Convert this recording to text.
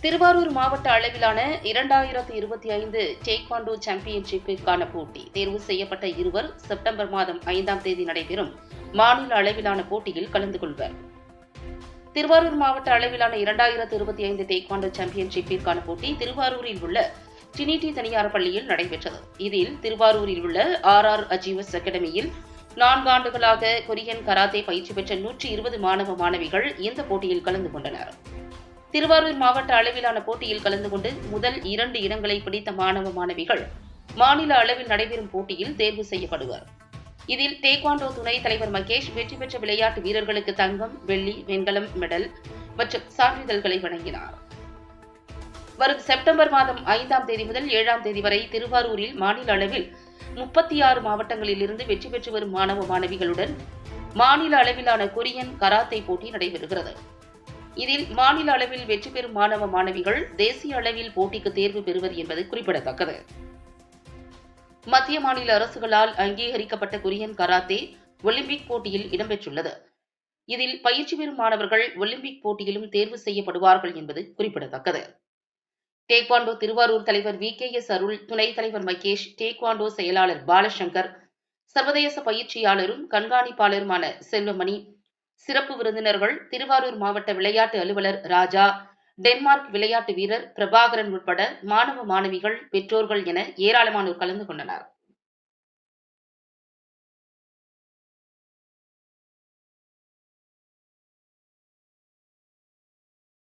திருவாரூர் மாவட்ட அளவிலான 2025 டேக்வாண்டோ சாம்பியன்ஷிப்பிற்கான போட்டி தேர்வு செய்யப்பட்ட இருவர் செப்டம்பர் மாதம் 5ஆம் தேதி நடைபெறும் மாநில அளவிலான போட்டியில் கலந்து கொள்வர். திருவாரூர் மாவட்ட அளவிலான 2025 டேக்வாண்டோ சாம்பியன்ஷிப்பிற்கான போட்டி திருவாரூரில் உள்ள டிரினிட்டி தனியார் பள்ளியில் நடைபெற்றது. இதில் திருவாரூரில் உள்ள RR அச்சீவர்ஸ் அகாடமியில் 4 ஆண்டுகளாக கொரியன் கராத்தே பயிற்சி பெற்ற 120 மாணவ மாணவிகள் இந்த போட்டியில் கலந்து கொண்டனர். திருவாரூர் மாவட்ட அளவிலான போட்டியில் கலந்து கொண்டு முதல் 2 இடங்களை பிடித்த மாணவ மாணவிகள் மாநில அளவில் நடைபெறும் போட்டியில் தேர்வு செய்யப்படுவர். இதில் டேக்வாண்டோ துணைத் தலைவர் மகேஷ் வெற்றி பெற்ற விளையாட்டு வீரர்களுக்கு தங்கம், வெள்ளி, வெண்கலம் மெடல் மற்றும் சான்றிதழ்களை வழங்கினார். வரும் செப்டம்பர் மாதம் 5ஆம் தேதி முதல் 7ஆம் தேதி வரை திருவாரூரில் மாநில அளவில் 36 மாவட்டங்களில் இருந்து வெற்றி பெற்று வரும் மாணவ மாணவிகளுடன் மாநில அளவிலான கொரியன் கராத்தே போட்டி நடைபெறுகிறது. இதில் மாநில அளவில் வெற்றி பெறும் மாணவ மாணவிகள் தேசிய அளவில் போட்டிக்கு தேர்வு பெறுவது என்பது குறிப்பிடத்தக்கது. மத்திய மாநில அரசுகளால் அங்கீகரிக்கப்பட்ட கொரியன் கராத்தே ஒலிம்பிக் போட்டியில் இடம்பெற்றுள்ளது. இதில் பயிற்சி பெறும் மாணவர்கள் ஒலிம்பிக் போட்டியிலும் தேர்வு செய்யப்படுவார்கள் என்பது குறிப்பிடத்தக்கது. டேக்வாண்டோ திருவாரூர் தலைவர் VKS அருள், துணைத் தலைவர் மகேஷ், டேக்வாண்டோ செயலாளர் பாலசங்கர், சர்வதேச பயிற்சியாளரும் கண்காணிப்பாளருமான செல்வமணி, சிறப்பு விருந்தினர்கள் திருவாரூர் மாவட்ட விளையாட்டு அலுவலர் ராஜா, டென்மார்க் விளையாட்டு வீரர் பிரபாகரன் உட்பட மாணவ மாணவிகள், பெற்றோர்கள் என ஏராளமானோர் கலந்து கொண்டனர்.